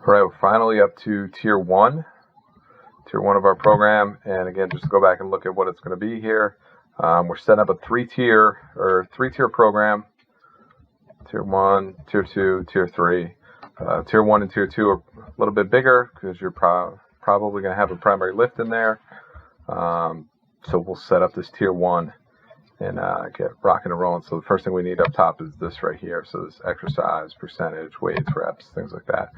All right, we're finally up to tier one of our program. And again, just to go back and look at what it's going to be here. We're setting up a three-tier program. Tier 1, Tier 2, Tier 3. Tier 1 and Tier 2 are a little bit bigger because you're probably going to have a primary lift in there. So we'll set up this Tier 1 and get rocking and rolling. So the first thing we need up top is this right here. So this exercise, percentage, weights, reps, things like that.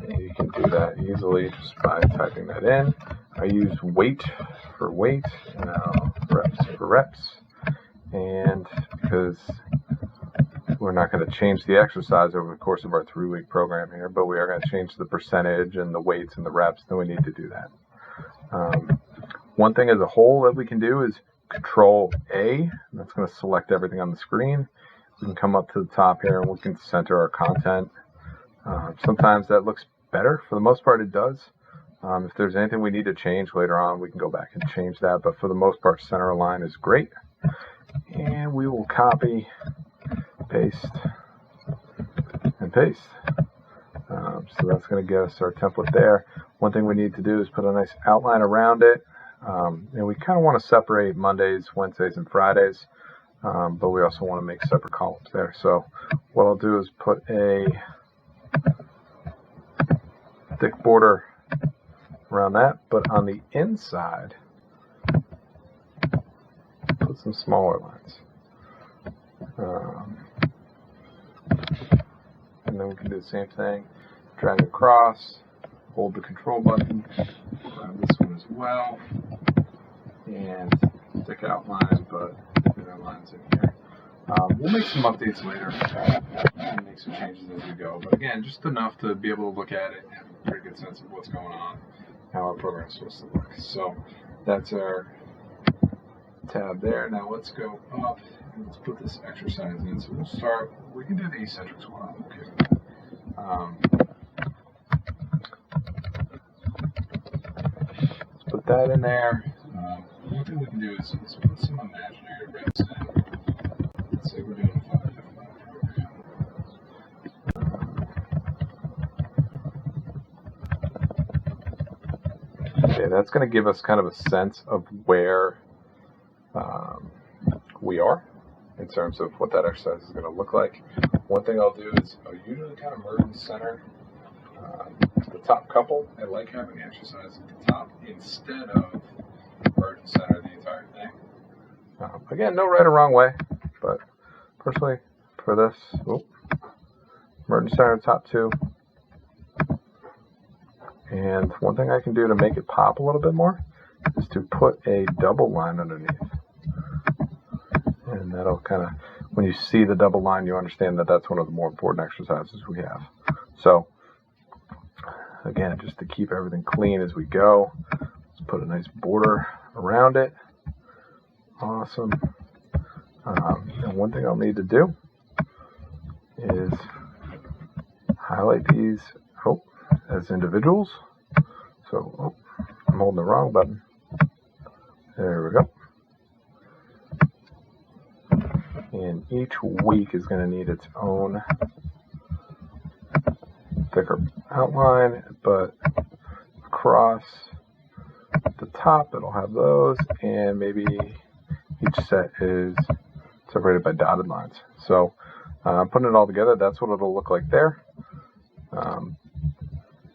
You can do that easily just by typing that in. I use weight for weight, reps for reps. And because we're not going to change the exercise over the course of our 3-week program here, but we are going to change the percentage and the weights and the reps, then we need to do that. One thing as a whole that we can do is Control A, and that's going to select everything on the screen. We can come up to the top here and we can center our content. Sometimes that looks better. For the most part, it does. If there's anything we need to change later on, we can go back and change that. But for the most part, center align is great. And we will copy, paste, and paste. So that's going to get us our template there. One thing we need to do is put a nice outline around it. And we kind of want to separate Mondays, Wednesdays, and Fridays. But we also want to make separate columns there. So what I'll do is put a thick border around that. But on the inside, put some smaller lines. And then we can do the same thing. Drag across, hold the control button, grab this one as well, and thick outline, but thinner lines in here. We'll make some updates later and make some changes as we go. But again, just enough to be able to look at it and have a pretty good sense of what's going on, how our program is supposed to look. So that's our tab there. Now let's go up and let's put this exercise in. So we'll start, we can do the eccentrics one. Okay with that. Let's put that in there. One thing we can do is put some imaginary reps in. Let's say we're doing a 5 program. Okay, that's going to give us kind of a sense of where we are in terms of what that exercise is going to look like. One thing I'll do is I'll usually kind of merge and center the top couple. I like having the exercise at the top instead of merge and center the entire thing. Again, no right or wrong way, but personally for this, merge and center the top two. And one thing I can do to make it pop a little bit more is to put a double line underneath. And that'll kind of, when you see the double line, you understand that that's one of the more important exercises we have. So, again, just to keep everything clean as we go, let's put a nice border around it. Awesome. And one thing I'll need to do is highlight these as individuals. So, I'm holding the wrong button. There we go. And each week is going to need its own thicker outline, but across the top it'll have those, and maybe each set is separated by dotted lines. So putting it all together, that's what it'll look like there.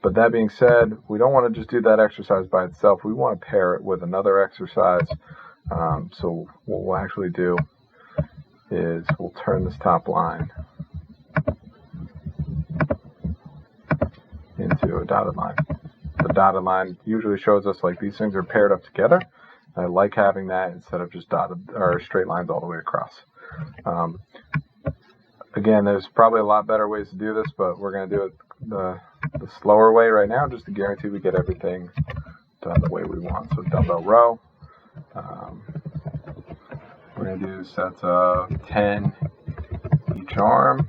But that being said, we don't want to just do that exercise by itself. We want to pair it with another exercise. So what we'll actually do is we'll turn this top line into a dotted line. The dotted line usually shows us like these things are paired up together. I like having that instead of just dotted or straight lines all the way across. Again, there's probably a lot better ways to do this, but we're going to do it the slower way right now just to guarantee we get everything done the way we want. So dumbbell row. We're going to do sets of 10 each arm,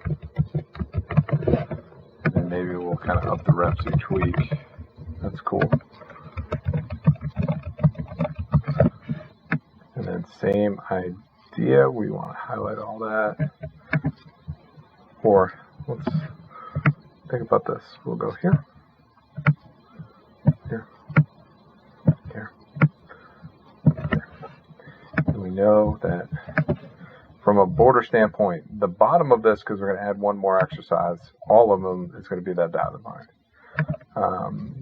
and then maybe we'll kind of up the reps each week. That's cool. And then same idea, we want to highlight all that, or let's think about this. We'll go here, here, here, here. And we know that from a border standpoint, the bottom of this, because we're going to add one more exercise, all of them is going to be that dotted line.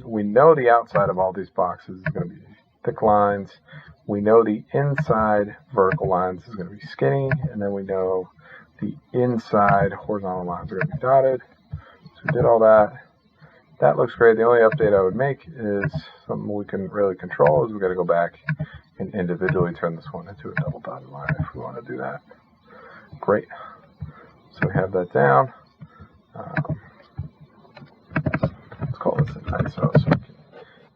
We know the outside of all these boxes is going to be thick lines. We know the inside vertical lines is going to be skinny, and then we know the inside horizontal lines are going to be dotted. So we did all that. That looks great. The only update I would make is something we can really control is we've got to go back and individually turn this one into a double dotted line if we want to do that. Great. So we have that down. Let's call this an ISO so we can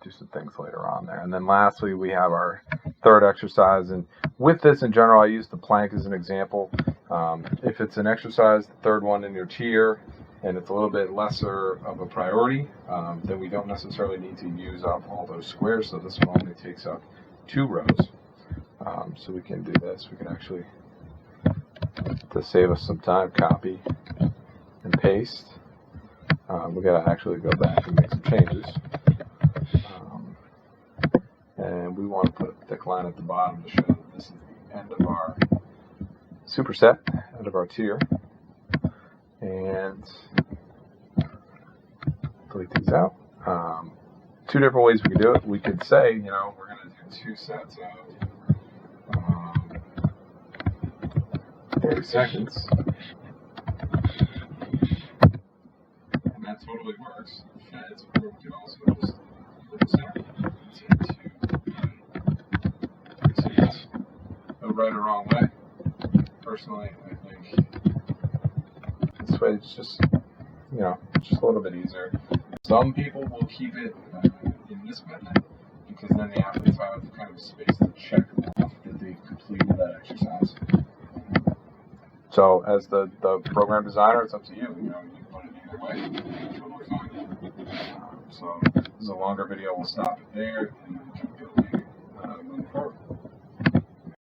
do some things later on there. And then lastly, we have our third exercise. And with this in general, I use the plank as an example. If it's an exercise, the third one in your tier, and it's a little bit lesser of a priority, then we don't necessarily need to use up all those squares. So this one only takes up 2 rows. So we can do this. We can actually, to save us some time, copy and paste. We got to actually go back and make some changes. And we want to put a thick line at the bottom to show that this is the end of our superset, end of our tier. And delete these out. 2 different ways we can do it. We could say, you know, we're going to do 2 sets of 30 seconds. And that totally works. Feds, or we could also just put this out. No right or wrong way. Personally, I think this way it's just, you know, just a little bit easier. Some people will keep it in this method because then they have kind of space to check off that they've completed that exercise. So as the program designer, it's up to you. You know, you put it either way. It's totally fine. So this is a longer video. We'll stop it there and keep building moving forward.